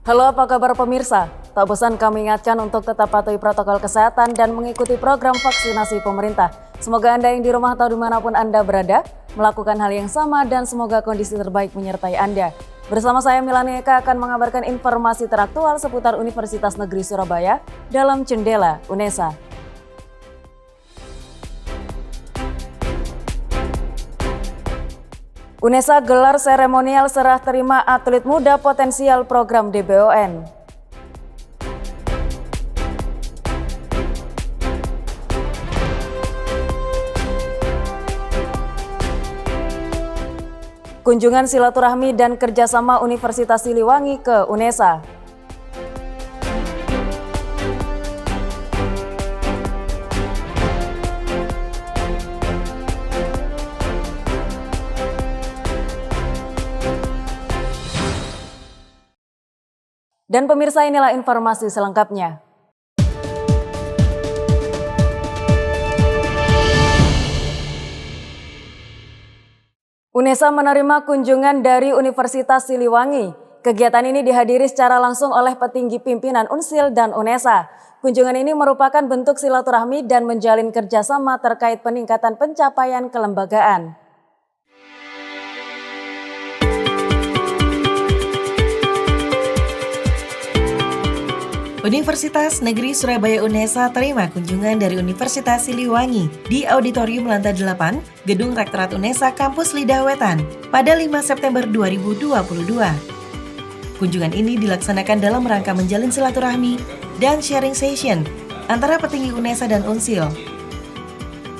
Halo, apa kabar pemirsa? Tak bosan kami ingatkan untuk tetap patuhi protokol kesehatan dan mengikuti program vaksinasi pemerintah. Semoga Anda yang di rumah atau dimanapun Anda berada, melakukan hal yang sama dan semoga kondisi terbaik menyertai Anda. Bersama saya Milani Eka akan mengabarkan informasi teraktual seputar Universitas Negeri Surabaya dalam Jendela UNESA. UNESA gelar seremonial serah terima atlet muda potensial program DBON. Kunjungan silaturahmi dan kerjasama Universitas Siliwangi ke UNESA. Dan pemirsa, inilah informasi selengkapnya. UNESA menerima kunjungan dari Universitas Siliwangi. Kegiatan ini dihadiri secara langsung oleh petinggi pimpinan UNSIL dan UNESA. Kunjungan ini merupakan bentuk silaturahmi dan menjalin kerjasama terkait peningkatan pencapaian kelembagaan. Universitas Negeri Surabaya UNESA terima kunjungan dari Universitas Siliwangi di Auditorium Lantai 8, Gedung Rektorat UNESA Kampus Lidah Wetan pada 5 September 2022. Kunjungan ini dilaksanakan dalam rangka menjalin silaturahmi dan sharing session antara petinggi UNESA dan UNSIL.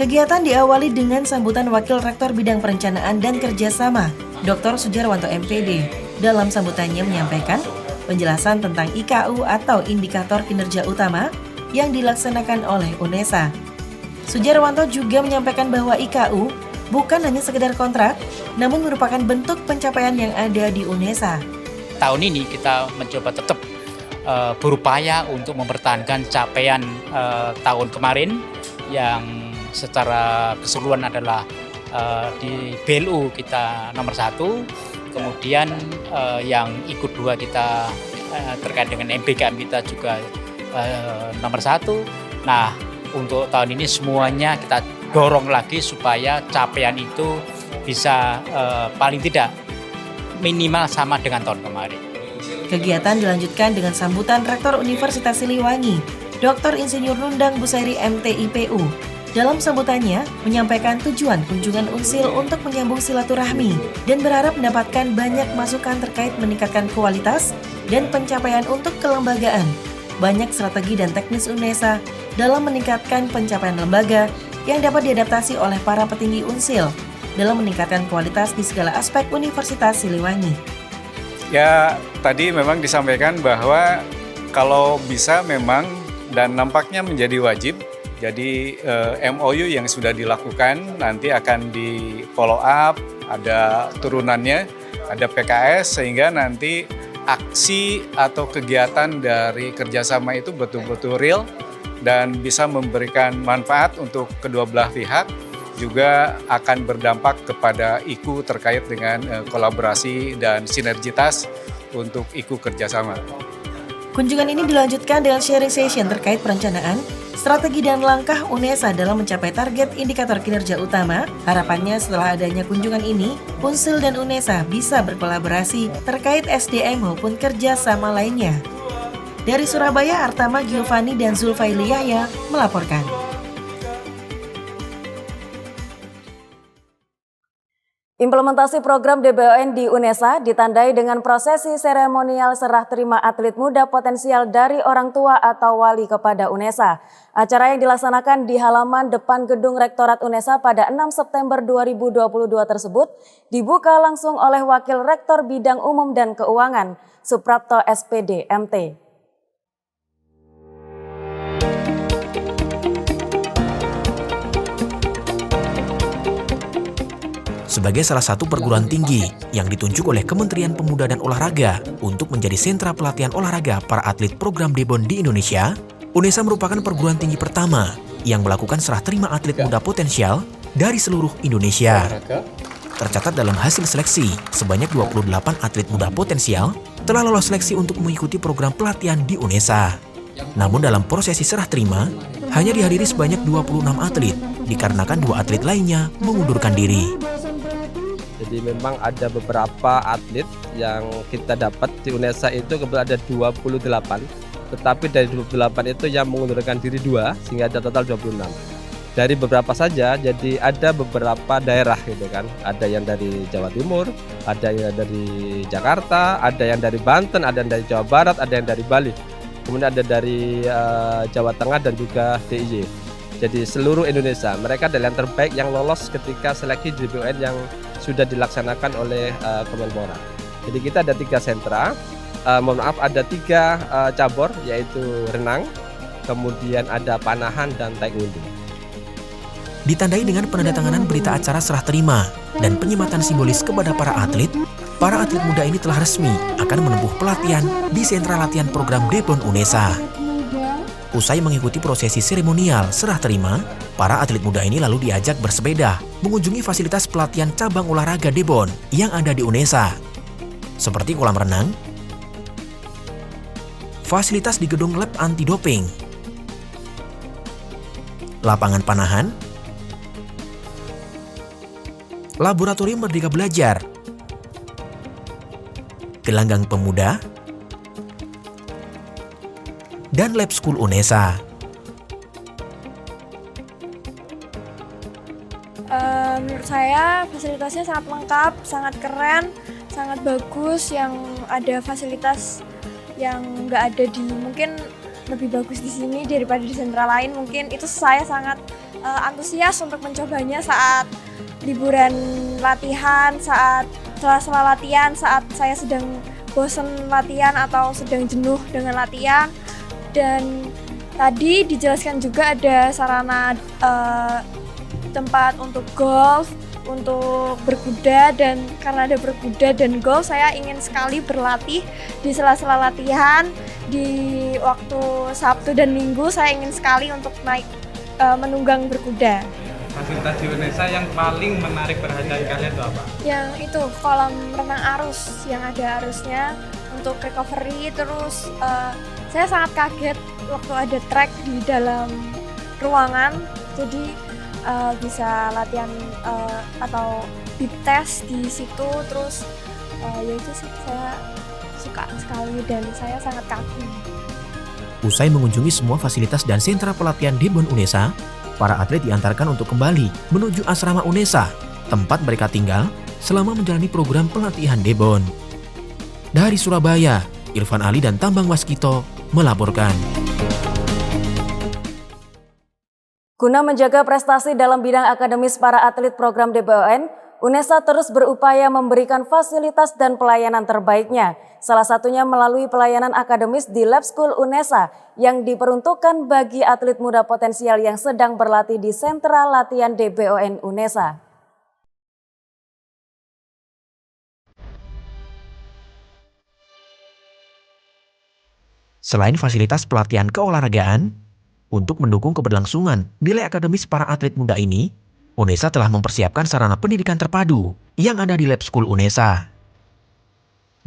Kegiatan diawali dengan sambutan Wakil Rektor Bidang Perencanaan dan Kerjasama, Dr. Sujarwanto MPD. Dalam sambutannya menyampaikan penjelasan tentang IKU atau Indikator Kinerja Utama yang dilaksanakan oleh UNESA. Sujarwanto juga menyampaikan bahwa IKU bukan hanya sekedar kontrak, namun merupakan bentuk pencapaian yang ada di UNESA. Tahun ini kita mencoba tetap berupaya untuk mempertahankan capaian tahun kemarin yang secara keseluruhan adalah di BLU kita nomor 1. Kemudian yang ikut 2 kita terkait dengan MBKM kita juga nomor 1. Nah, untuk tahun ini semuanya kita dorong lagi supaya capaian itu bisa paling tidak minimal sama dengan tahun kemarin. Kegiatan dilanjutkan dengan sambutan Rektor Universitas Siliwangi, Dr. Insinyur Nundang Busairi MTIPU. Dalam sambutannya, menyampaikan tujuan kunjungan UNSIL untuk menyambung silaturahmi dan berharap mendapatkan banyak masukan terkait meningkatkan kualitas dan pencapaian untuk kelembagaan. Banyak strategi dan teknis UNESA dalam meningkatkan pencapaian lembaga yang dapat diadaptasi oleh para petinggi UNSIL dalam meningkatkan kualitas di segala aspek Universitas Siliwangi. Ya, tadi memang disampaikan bahwa kalau bisa memang dan nampaknya menjadi wajib. Jadi MOU yang sudah dilakukan nanti akan di follow up, ada turunannya, ada PKS sehingga nanti aksi atau kegiatan dari kerjasama itu betul-betul real dan bisa memberikan manfaat untuk kedua belah pihak, juga akan berdampak kepada IKU terkait dengan kolaborasi dan sinergitas untuk IKU kerjasama. Kunjungan ini dilanjutkan dengan sharing session terkait perencanaan, strategi dan langkah UNESA dalam mencapai target indikator kinerja utama. Harapannya setelah adanya kunjungan ini, UNSIL dan UNESA bisa berkolaborasi terkait SDM maupun kerjasama lainnya. Dari Surabaya, Artama Giovanni dan Zulfaili Yahya melaporkan. Implementasi program DBON di UNESA ditandai dengan prosesi seremonial serah terima atlet muda potensial dari orang tua atau wali kepada UNESA. Acara yang dilaksanakan di halaman depan gedung Rektorat UNESA pada 6 September 2022 tersebut dibuka langsung oleh Wakil Rektor Bidang Umum dan Keuangan, Suprapto SPD MT. Sebagai salah satu perguruan tinggi yang ditunjuk oleh Kementerian Pemuda dan Olahraga untuk menjadi sentra pelatihan olahraga para atlet program DBON di Indonesia, UNESA merupakan perguruan tinggi pertama yang melakukan serah terima atlet muda potensial dari seluruh Indonesia. tercatat dalam hasil seleksi sebanyak 28 atlet muda potensial telah lolos seleksi untuk mengikuti program pelatihan di UNESA. Namun dalam prosesi serah terima, hanya dihadiri sebanyak 26 atlet dikarenakan 2 atlet lainnya mengundurkan diri. Jadi memang ada beberapa atlet yang kita dapat di UNESA itu kebetulan ada 28, tetapi dari 28 itu yang mengundurkan diri 2, sehingga ada total 26. Dari beberapa saja, jadi ada beberapa daerah gitu kan. Ada yang dari Jawa Timur, ada yang dari Jakarta, ada yang dari Banten, ada yang dari Jawa Barat, ada yang dari Bali. Kemudian ada dari Jawa Tengah dan juga DIY. Jadi seluruh Indonesia, mereka adalah yang terbaik yang lolos ketika seleksi di BUN yang sudah dilaksanakan oleh Kemenpora. Jadi kita ada 3 sentra, ada 3 cabur, yaitu renang, kemudian ada panahan dan taekwondo. Ditandai dengan penandatanganan berita acara serah terima dan penyematan simbolis kepada para atlet muda ini telah resmi akan menempuh pelatihan di sentra latihan program Debon UNESA. Usai mengikuti prosesi seremonial serah terima, para atlet muda ini lalu diajak bersepeda mengunjungi fasilitas pelatihan cabang olahraga Debon yang ada di UNESA, seperti kolam renang, fasilitas di gedung lab anti-doping, lapangan panahan, laboratorium Merdeka Belajar, gelanggang pemuda, dan lab school UNESA. Menurut saya fasilitasnya sangat lengkap, sangat keren, sangat bagus. Yang ada fasilitas yang nggak ada di, mungkin lebih bagus di sini daripada di sentra lain. Mungkin itu saya sangat antusias untuk mencobanya saat liburan latihan, saat sela-sela latihan, saat saya sedang bosan latihan atau sedang jenuh dengan latihan. Dan tadi dijelaskan juga ada sarana tempat untuk golf, untuk berkuda, dan karena ada berkuda dan golf, saya ingin sekali berlatih di sela-sela latihan. Di waktu Sabtu dan Minggu saya ingin sekali untuk naik menunggang berkuda. Fasilitas di UNESA yang paling menarik perhatian kalian itu apa? Yang itu kolam renang arus, yang ada arusnya untuk recovery. Terus saya sangat kaget waktu ada track di dalam ruangan, jadi bisa latihan atau bip test di situ. Terus ya itu sih, saya suka sekali dan saya sangat kagum. Usai mengunjungi semua fasilitas dan sentra pelatihan Debon UNESA, para atlet diantarkan untuk kembali menuju asrama UNESA, tempat mereka tinggal selama menjalani program pelatihan Debon. Dari Surabaya, Irfan Ali dan Tambang Waskito melaporkan. Guna menjaga prestasi dalam bidang akademis para atlet program DBON, UNESA terus berupaya memberikan fasilitas dan pelayanan terbaiknya. Salah satunya melalui pelayanan akademis di Lab School UNESA yang diperuntukkan bagi atlet muda potensial yang sedang berlatih di sentra latihan DBON UNESA. Selain fasilitas pelatihan keolahragaan, untuk mendukung keberlangsungan nilai akademis para atlet muda ini, UNESA telah mempersiapkan sarana pendidikan terpadu yang ada di Lab School UNESA.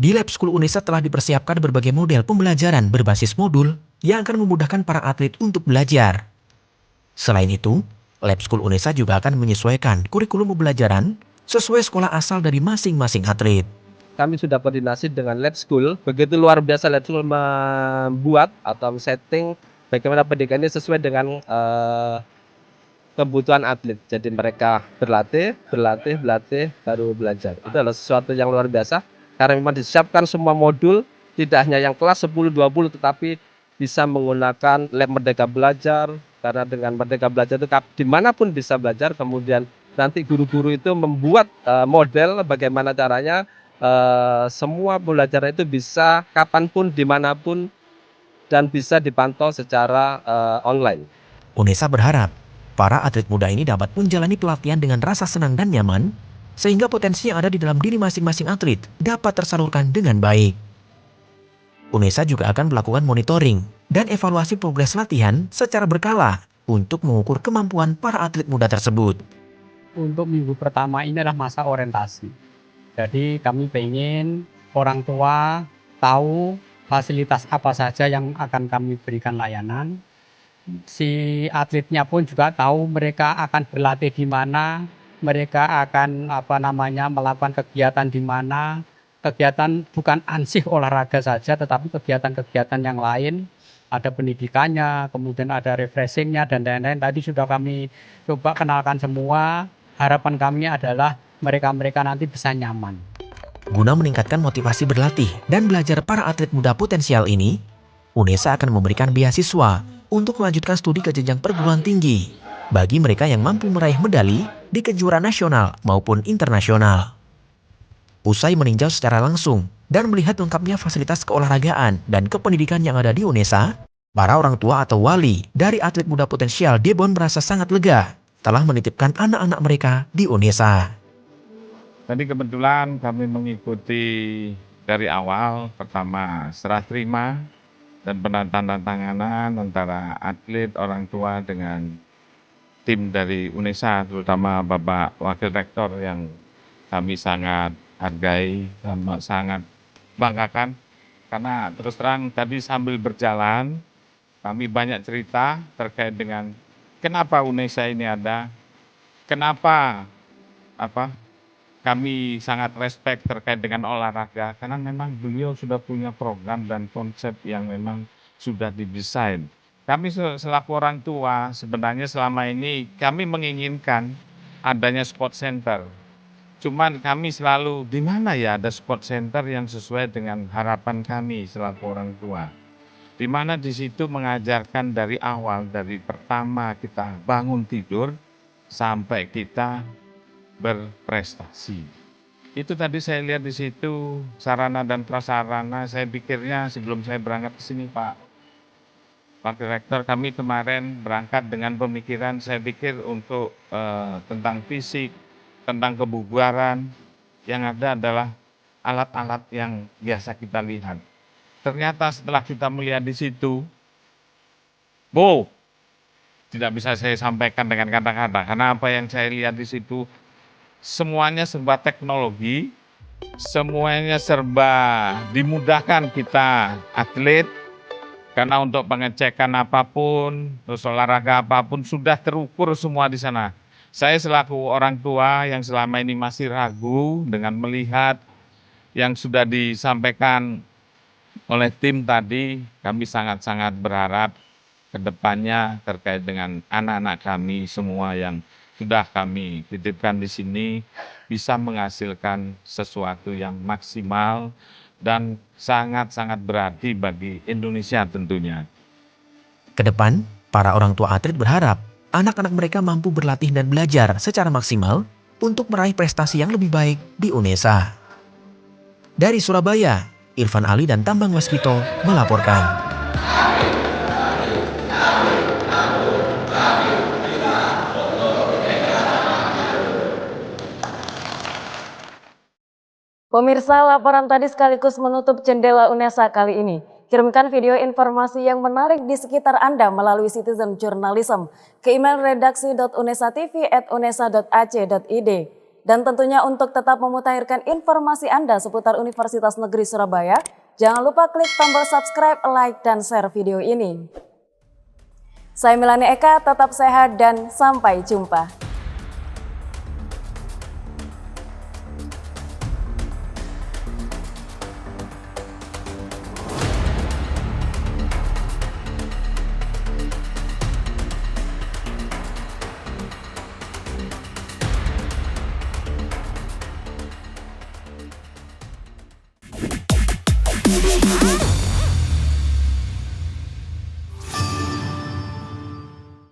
Di Lab School UNESA telah dipersiapkan berbagai model pembelajaran berbasis modul yang akan memudahkan para atlet untuk belajar. Selain itu, Lab School UNESA juga akan menyesuaikan kurikulum pembelajaran sesuai sekolah asal dari masing-masing atlet. Kami sudah koordinasi dengan Lab School, begitu luar biasa Lab School membuat atau setting bagaimana pendidikan ini sesuai dengan kebutuhan atlet. Jadi mereka berlatih, baru belajar. Itu adalah sesuatu yang luar biasa. Karena memang disiapkan semua modul, tidak hanya yang kelas 10-20, tetapi bisa menggunakan lab Merdeka Belajar. Karena dengan Merdeka Belajar itu dimanapun bisa belajar. Kemudian nanti guru-guru itu membuat model bagaimana caranya semua pembelajaran itu bisa kapanpun, dimanapun, dan bisa dipantau secara online. UNESA berharap para atlet muda ini dapat menjalani pelatihan dengan rasa senang dan nyaman, sehingga potensi yang ada di dalam diri masing-masing atlet dapat tersalurkan dengan baik. UNESA juga akan melakukan monitoring dan evaluasi progres latihan secara berkala untuk mengukur kemampuan para atlet muda tersebut. untuk minggu pertama ini adalah masa orientasi. Jadi kami pengen orang tua tahu fasilitas apa saja yang akan kami berikan layanan. Si atletnya pun juga tahu mereka akan berlatih di mana, mereka akan melakukan kegiatan di mana. Kegiatan bukan ansih olahraga saja, tetapi kegiatan-kegiatan yang lain. Ada pendidikannya, kemudian ada refreshingnya dan lain-lain. Tadi sudah kami coba kenalkan semua. Harapan kami adalah mereka-mereka nanti bisa nyaman. Guna meningkatkan motivasi berlatih dan belajar para atlet muda potensial ini, UNESA akan memberikan beasiswa untuk melanjutkan studi ke jenjang perguruan tinggi bagi mereka yang mampu meraih medali di kejuaraan nasional maupun internasional. Usai meninjau secara langsung dan melihat lengkapnya fasilitas keolahragaan dan kependidikan yang ada di UNESA, para orang tua atau wali dari atlet muda potensial Debon merasa sangat lega telah menitipkan anak-anak mereka di UNESA. Tadi kebetulan kami mengikuti dari awal, pertama serah terima dan penandatanganan antara atlet, orang tua dengan tim dari UNESA, terutama Bapak Wakil Rektor yang kami sangat hargai dan sangat banggakan. Karena terus terang tadi sambil berjalan, kami banyak cerita terkait dengan kenapa UNESA ini ada, kenapa kami sangat respect terkait dengan olahraga, karena memang beliau sudah punya program dan konsep yang memang sudah didesain. Kami selaku orang tua sebenarnya selama ini kami menginginkan adanya sport center. Cuman kami selalu di mana ya ada sport center yang sesuai dengan harapan kami selaku orang tua. Di mana di situ mengajarkan dari awal, dari pertama kita bangun tidur sampai kita berprestasi. Itu tadi saya lihat di situ sarana dan prasarana. Saya pikirnya sebelum saya berangkat ke sini Pak Wakil Rektor, kami kemarin berangkat dengan pemikiran saya pikir untuk tentang fisik, tentang kebugaran, yang ada adalah alat-alat yang biasa kita lihat. Ternyata setelah kita melihat di situ, tidak bisa saya sampaikan dengan kata-kata, karena apa yang saya lihat di situ, semuanya serba teknologi, semuanya serba dimudahkan kita atlet, karena untuk pengecekan apapun, terus olahraga apapun, sudah terukur semua di sana. Saya selaku orang tua yang selama ini masih ragu dengan melihat yang sudah disampaikan oleh tim tadi, kami sangat-sangat berharap ke depannya terkait dengan anak-anak kami semua yang sudah kami titipkan di sini bisa menghasilkan sesuatu yang maksimal dan sangat-sangat berarti bagi Indonesia tentunya. Kedepan, para orang tua atlet berharap anak-anak mereka mampu berlatih dan belajar secara maksimal untuk meraih prestasi yang lebih baik di UNESA. Dari Surabaya, Irfan Ali dan Tambang Waskito melaporkan. Pemirsa, laporan tadi sekaligus menutup jendela UNESA kali ini. Kirimkan video informasi yang menarik di sekitar Anda melalui Citizen Journalism ke email redaksi.unesatv@unesa.ac.id. Dan tentunya untuk tetap memutakhirkan informasi Anda seputar Universitas Negeri Surabaya, jangan lupa klik tombol subscribe, like, dan share video ini. Saya Milani Eka, tetap sehat dan sampai jumpa.